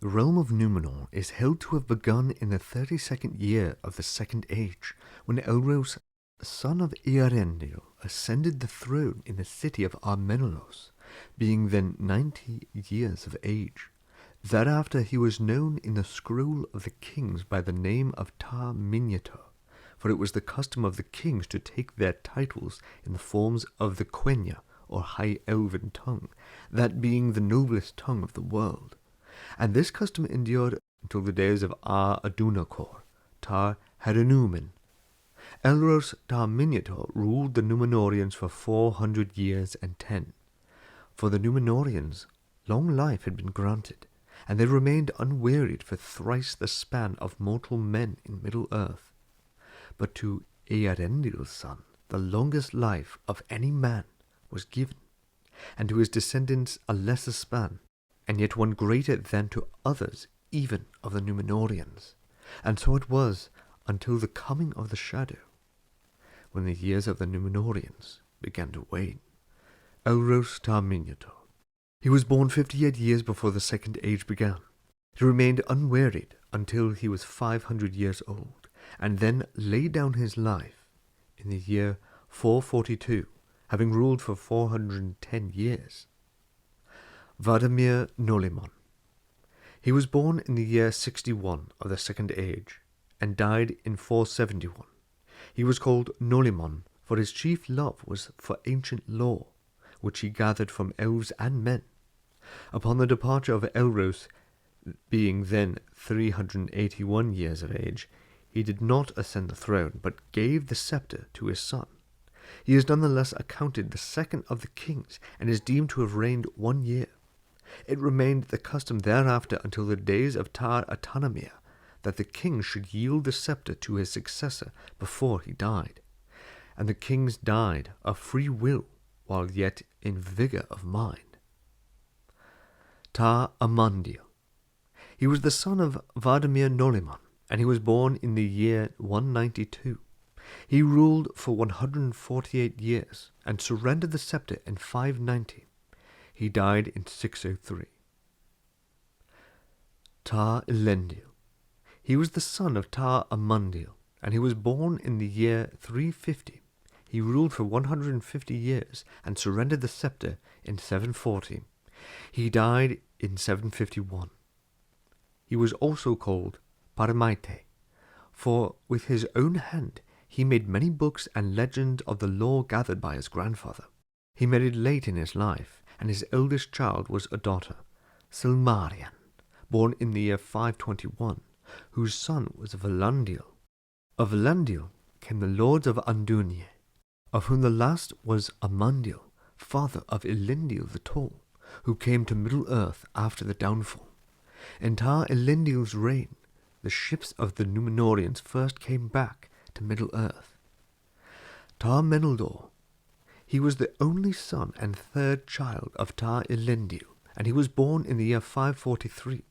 The realm of Númenor is held to have begun in the 32nd year of the Second Age, when Elros, son of Jar-R-R, ascended the throne in the city of Ar-Meneldur, being then 90 years of age. Thereafter he was known in the scroll of the kings by the name of Tar-Minyatur, for it was the custom of the kings to take their titles in the forms of the Quenya, or High Elven tongue, that being the noblest tongue of the world. And this custom endured until the days of Ar-Adûnakhôr, Tar-Herunúmen. Elros Tar-Minyatur ruled the Númenorians for 400 years and 10. For the Númenorians, long life had been granted, and they remained unwearied for thrice the span of mortal men in Middle-earth. But to Eärendil's son, the longest life of any man was given, and to his descendants a lesser span, and yet one greater than to others even of the Númenorians. And so it was until the coming of the shadow, when the years of the Númenorians began to wane. Elros Tar-Minyatur. He was born 58 years before the Second Age began. He remained unwearied until he was 500 years old, and then laid down his life in the year 442, having ruled for 410 years. Vardamir Nólimon. He was born in the year 61 of the Second Age, and died in 471. He was called Nólimon, for his chief love was for ancient lore, which he gathered from elves and men. Upon the departure of Elros, being then 381 years of age, he did not ascend the throne, but gave the scepter to his son. He is nonetheless accounted the second of the kings, and is deemed to have reigned 1 year. It remained the custom thereafter until the days of Tar-Atanamir that the king should yield the scepter to his successor before he died. And the kings died of free will, while yet in vigour of mind. Tar-Amandil. He was the son of Vardamir Nólimon, and he was born in the year 192. He ruled for 148 years, and surrendered the scepter in 590. He died in 603. Tar-Elendil. He was the son of Tar-Amandil, and he was born in the year 350. He ruled for 150 years, and surrendered the scepter in 740. He died in 751. He was also called Tar-Meneldur, for with his own hand he made many books and legends of the lore gathered by his grandfather. He married late in his life, and his eldest child was a daughter, Silmarion, born in the year 521, whose son was Valandil. Of Valandil came the lords of Anduin, of whom the last was Amandil, father of Elendil the Tall, who came to Middle-earth after the downfall. In Tar-Elendil's reign, the ships of the Númenorians first came back to Middle-earth. Tar-Meneldur. He was the only son and third child of Tar-Elendil, and he was born in the year 543.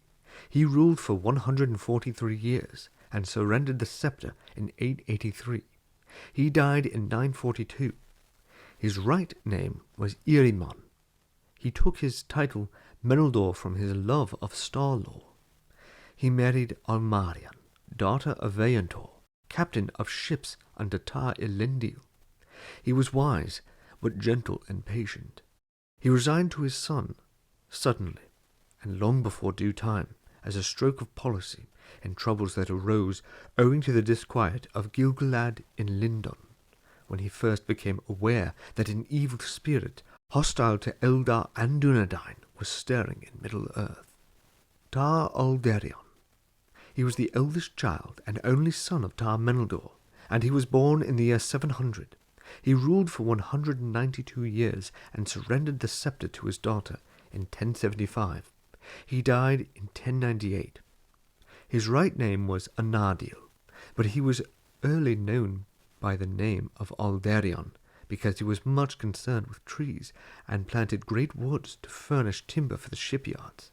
He ruled for 143 years, and surrendered the scepter in 883. He died in 942. His right name was Eärendil. He took his title Meneldur from his love of star lore. He married Almarion, daughter of Vayantor, captain of ships under Tar-Elendil. He was wise, but gentle and patient. He resigned to his son suddenly, and long before due time, as a stroke of policy, in troubles that arose owing to the disquiet of Gil-galad in Lindon, when he first became aware that an evil spirit, hostile to Eldar and Dunedain, was stirring in Middle-earth. Tar-Aldarion. He was the eldest child and only son of Tar-Meneldur, and he was born in the year 700. He ruled for 192 years, and surrendered the scepter to his daughter in 1075. He died in 1098. His right name was Anadil, but he was early known by the name of Aldarion, because he was much concerned with trees, and planted great woods to furnish timber for the shipyards.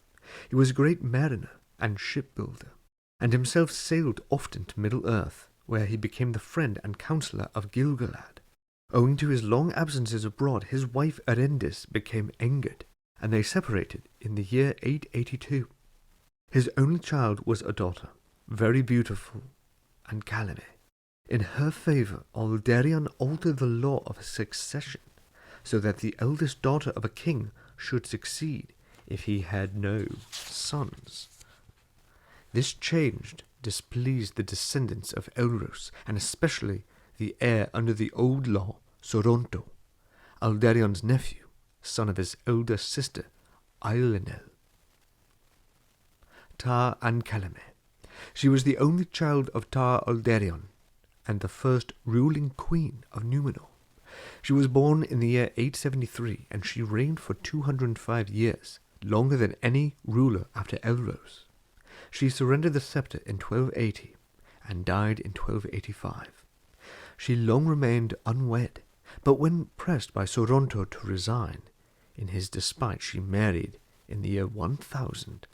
He was a great mariner and shipbuilder, and himself sailed often to Middle-earth, where he became the friend and counsellor of Gil-galad. Owing to his long absences abroad, his wife Arendis became angered, and they separated in the year 882. His only child was a daughter, very beautiful, Ancalimë. In her favour, Aldarion altered the law of succession, so that the eldest daughter of a king should succeed if he had no sons. This change displeased the descendants of Elros, and especially the heir under the old law, Soronto, Aldarion's nephew, son of his elder sister, Elendil. Tar-Ancalimë. She was the only child of Tar-Aldarion and the first ruling queen of Númenor. She was born in the year 873, and she reigned for 205 years, longer than any ruler after Elros. She surrendered the scepter in 1280 and died in 1285. She long remained unwed, but when pressed by Soronto to resign, in his despite she married, in the year 1000,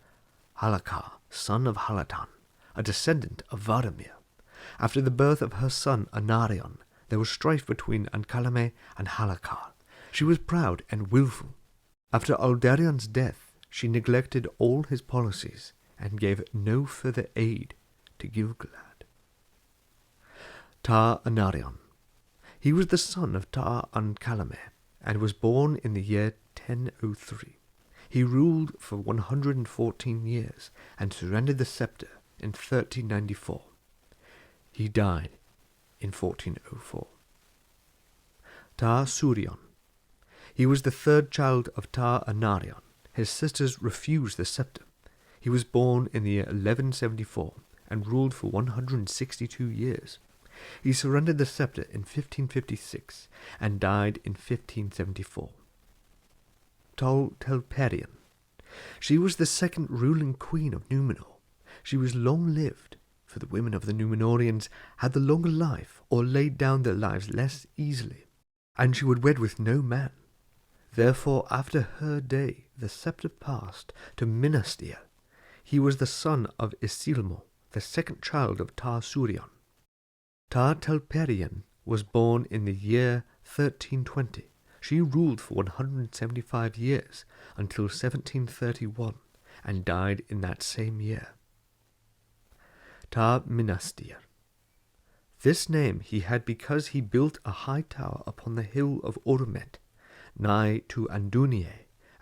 Halakar, son of Halatan, a descendant of Vardamir. After the birth of her son Anarion, there was strife between Ancalimë and Halakar. She was proud and willful. After Aldarion's death, she neglected all his policies and gave no further aid to Gil-galad. Tar-Anárion. He was the son of Tar-Ancalimë and was born in the year 1003. He ruled for 114 years and surrendered the scepter in 1394. He died in 1404. Tar-Súrion. He was the third child of Tar-Anárion. His sisters refused the scepter. He was born in the year 1174 and ruled for 162 years. He surrendered the scepter in 1556 and died in 1574. Tar-Telperiën. She was the second ruling queen of Númenor. She was long-lived, for the women of the Númenorians had the longer life or laid down their lives less easily, and she would wed with no man. Therefore, after her day, the scepter passed to Minastir. He was the son of Isilmo, the second child of Tar-Súrion. Tar-Telperiën was born in the year 1320. She ruled for 175 years until 1731 and died in that same year. Tar-Minastir. This name he had because he built a high tower upon the hill of Orumet, nigh to Andúnie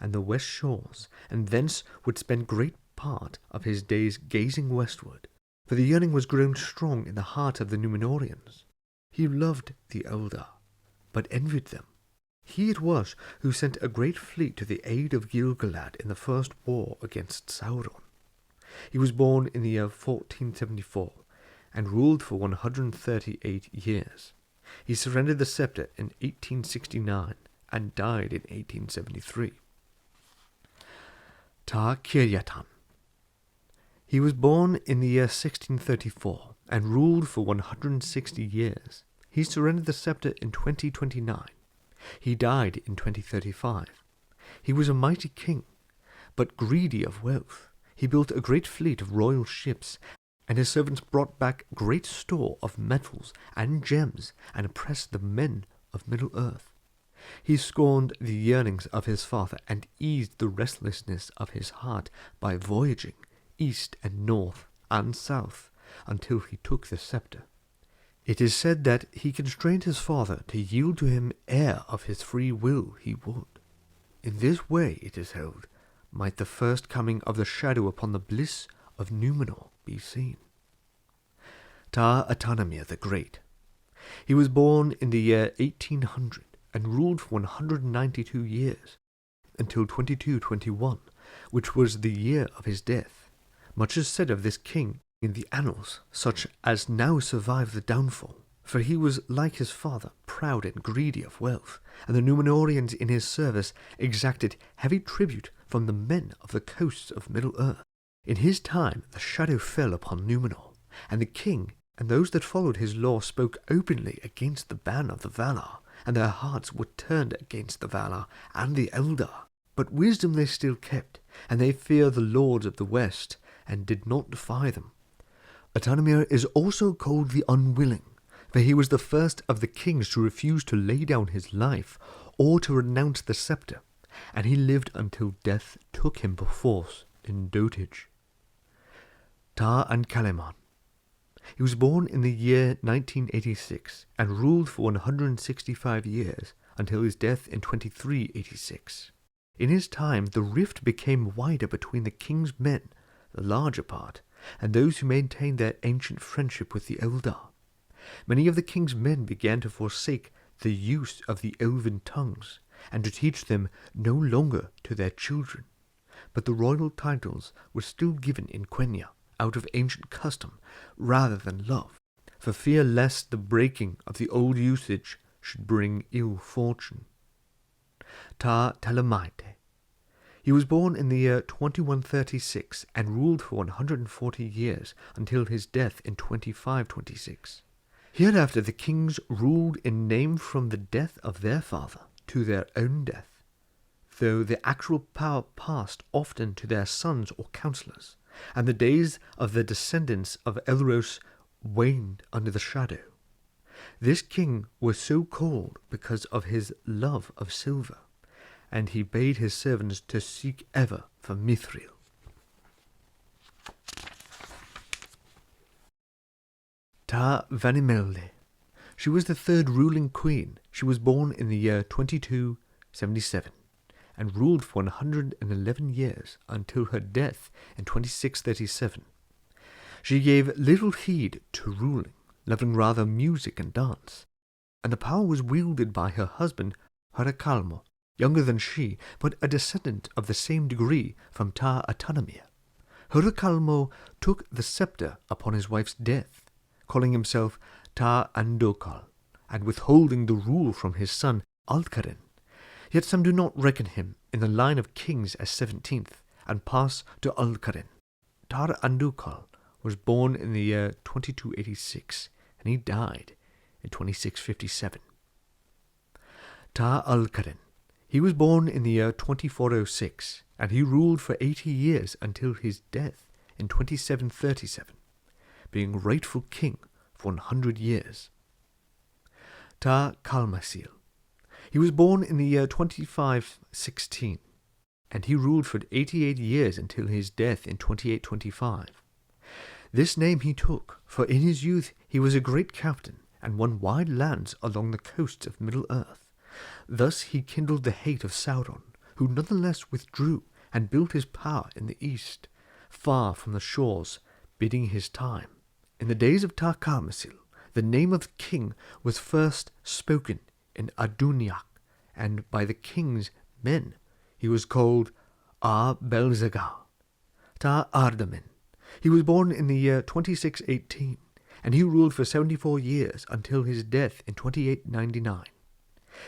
and the west shores, and thence would spend great part of his days gazing westward, for the yearning was grown strong in the heart of the Númenorians. He loved the Eldar, but envied them. He it was who sent a great fleet to the aid of Gil-galad in the first war against Sauron. He was born in the year 1474 and ruled for 138 years. He surrendered the scepter in 1869 and died in 1873. Tar-Ciryatan. He was born in the year 1634 and ruled for 160 years. He surrendered the scepter in 2029. He died in 2035. He was a mighty king, but greedy of wealth. He built a great fleet of royal ships, and his servants brought back great store of metals and gems and oppressed the men of Middle-earth. He scorned the yearnings of his father and eased the restlessness of his heart by voyaging east and north and south until he took the scepter. It is said that he constrained his father to yield to him ere of his free will he would. In this way, it is held, might the first coming of the shadow upon the bliss of Númenor be seen. Tar-Atanamir the Great. He was born in the year 1800 and ruled for 192 years, until 2221, which was the year of his death. Much is said of this king in the annals, such as now survive the downfall, for he was, like his father, proud and greedy of wealth, and the Númenorians in his service exacted heavy tribute from the men of the coasts of Middle-earth. In his time the shadow fell upon Númenor, and the king and those that followed his law spoke openly against the ban of the Valar, and their hearts were turned against the Valar and the Eldar. But wisdom they still kept, and they feared the lords of the west, and did not defy them. Atanamir is also called the Unwilling, for he was the first of the kings to refuse to lay down his life or to renounce the scepter, and he lived until death took him perforce in dotage. Tar-Ancalimë. He was born in the year 1986 and ruled for 165 years until his death in 2386. In his time, the rift became wider between the king's men, the larger part, and those who maintained their ancient friendship with the Eldar. Many of the king's men began to forsake the use of the elven tongues and to teach them no longer to their children. But the royal titles were still given in Quenya out of ancient custom rather than love, for fear lest the breaking of the old usage should bring ill fortune. Tar-Telemmaitë. He was born in the year 2136 and ruled for 140 years until his death in 2526. Hereafter the kings ruled in name from the death of their father to their own death, though the actual power passed often to their sons or counsellors, and the days of the descendants of Elros waned under the shadow. This king was so called because of his love of silver, and he bade his servants to seek ever for mithril. Tar-Vanimeldë. She was the third ruling queen. She was born in the year 2277 and ruled for 111 years until her death in 2637. She gave little heed to ruling, loving rather music and dance, and the power was wielded by her husband Tar-Calmacil, younger than she, but a descendant of the same degree from Tar-Atanamir. Tar-Calmacil took the scepter upon his wife's death, calling himself Tar-Ancalimon, and withholding the rule from his son Ar-Alcarin. Yet some do not reckon him in the line of kings as 17th, and pass to Ar-Alcarin. Tar-Ancalimon was born in the year 2286, and he died in 2657. Tar-Alcarin. He was born in the year 2406, and he ruled for 80 years until his death in 2737, being rightful king for 100 years. Tar-Calmacil. He was born in the year 2516, and he ruled for 88 years until his death in 2825. This name he took, for in his youth he was a great captain and won wide lands along the coasts of Middle-earth. Thus he kindled the hate of Sauron, who nonetheless withdrew and built his power in the east, far from the shores, biding his time. In the days of Tar-Calmacil, the name of the king was first spoken in Ar-Adûnakhôr, and by the king's men he was called Ar-Belzagar. Tar-Ardamin. He was born in the year 2618, and he ruled for 74 years until his death in 2899.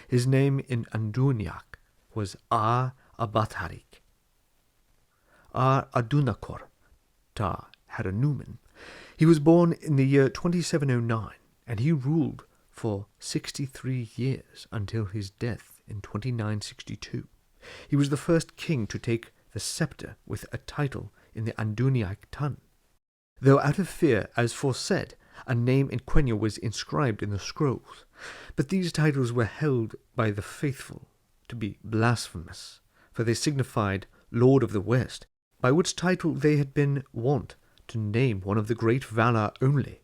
His name in Ar-Adûnakhôr was Ar-Abattârik. Ar-Adûnakhôr. Tar-Herunúmen. He was born in the year 2709, and he ruled for 63 years until his death in 2962. He was the first king to take the scepter with a title in the Ar-Adûnakhôr. Though out of fear, as foresaid, a name in Quenya was inscribed in the scrolls, but these titles were held by the faithful to be blasphemous, for they signified Lord of the West, by which title they had been wont to name one of the great Valar only,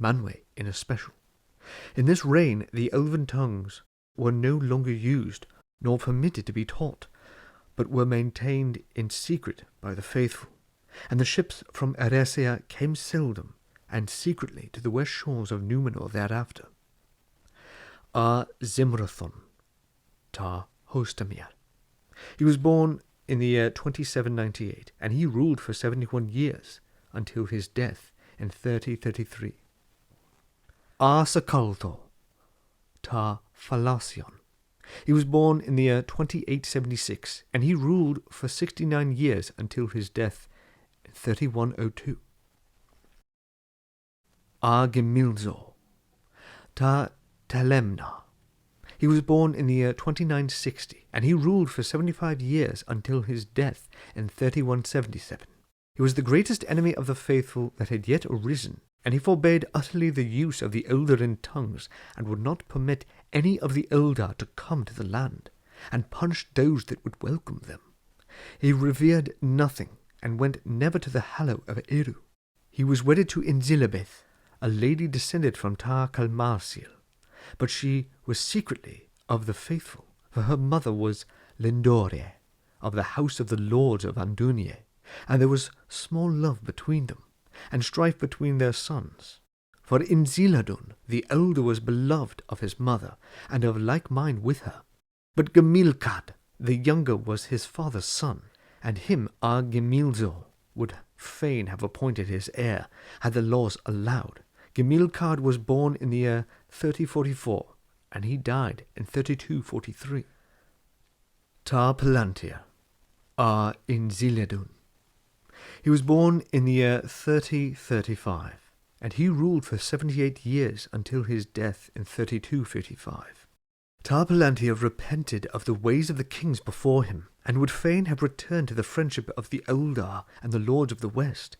Manwë in especial. In this reign the elven tongues were no longer used nor permitted to be taught, but were maintained in secret by the faithful, and the ships from Eressëa came seldom and secretly to the west shores of Númenor thereafter. Ar-Zimrathôn. Tar-Hostamir. He was born in the year 2798, and he ruled for 71 years until his death in 3033. Ar-Sakalthôr. Tar-Falassion. He was born in the year 2876, and he ruled for 69 years until his death in 3102. Ar-Gimilzôr. Tar-Telemnar. He was born in the year 2960, and he ruled for 75 years until his death in 3177. He was the greatest enemy of the faithful that had yet arisen, and he forbade utterly the use of the Eldarin tongues, and would not permit any of the Eldar to come to the land, and punished those that would welcome them. He revered nothing, and went never to the Hollow of Eru. He was wedded to Inzilabeth, a lady descended from Tar-Calmacil, but she was secretly of the faithful, for her mother was Lindore, of the house of the lords of Andúnie, and there was small love between them, and strife between their sons. For Inziladun the elder was beloved of his mother, and of like mind with her. But Gimilcad the younger was his father's son, and him Ar-Gimilzôr would fain have appointed his heir, had the laws allowed. Gimilcad was born in the year 3044, and he died in 3243. Tar-Palantir, Ar-Inziladun. He was born in the year 3035, and he ruled for 78 years until his death in 3255. Tar-Palantir repented of the ways of the kings before him, and would fain have returned to the friendship of the Eldar and the lords of the west.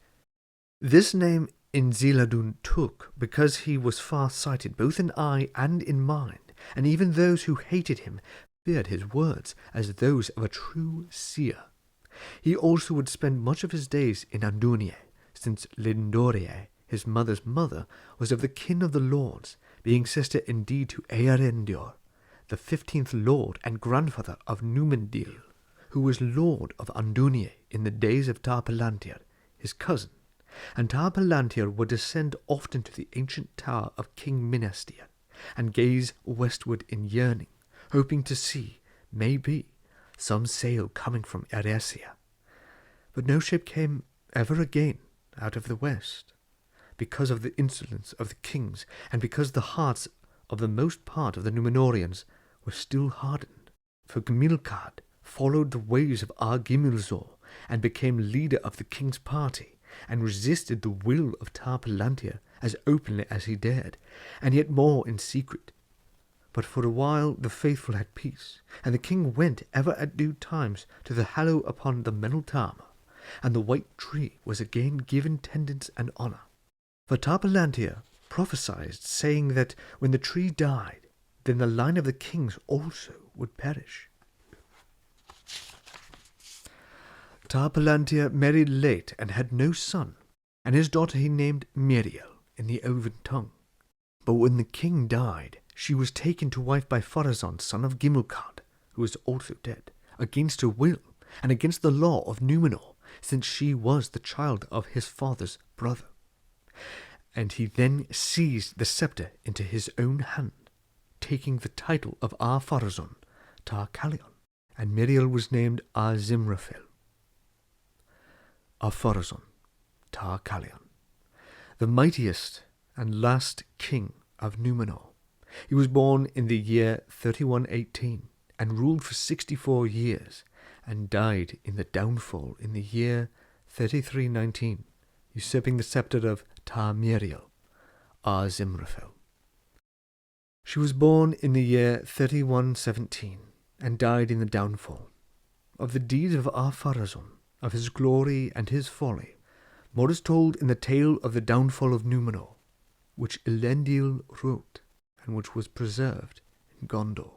This name Inziladun took because he was far-sighted both in eye and in mind, and even those who hated him feared his words as those of a true seer. He also would spend much of his days in Andúnie, since Lindore, his mother's mother, was of the kin of the lords, being sister indeed to Eärendil, the 15th lord and grandfather of Númenor, who was lord of Andúnie in the days of Tar-Palantir, his cousin, and Tar-Palantir would descend often to the ancient tower of King Minastir, and gaze westward in yearning, hoping to see, maybe, some sail coming from Eresia. But no ship came ever again out of the west, because of the insolence of the kings, and because the hearts of the most part of the Númenorians were still hardened. For Gimilcad followed the ways of Ar-Gimilzôr, and became leader of the king's party, and resisted the will of Tar-Palantir as openly as he dared, and yet more in secret. But for a while the faithful had peace, and the king went ever at due times to the hallow upon the Meneltama, and the white tree was again given tendance and honour. For Tar-Palantir prophesied, saying that when the tree died, then the line of the kings also would perish. Tar-Palantir married late and had no son, and his daughter he named Miriel in the Elven tongue. But when the king died, she was taken to wife by Pharazôn, son of Gimilcad, who was also dead, against her will, and against the law of Númenor, since she was the child of his father's brother. And he then seized the sceptre into his own hand, taking the title of Ar-Pharazôn, Tar-Callion, and Miriel was named Ar-Zimrathôn. Ar-Pharazôn, Tar-Callion, the mightiest and last king of Númenor. He was born in the year 3118, and ruled for 64 years, and died in the downfall in the year 3319, usurping the sceptre of Tar-Miriel, Ar-Zimrathôn. She was born in the year 3117, and died in the downfall. Of the deeds of Ar-Pharazôn, of his glory and his folly, more is told in the tale of the downfall of Númenor, which Elendil wrote, and which was preserved in Gondor.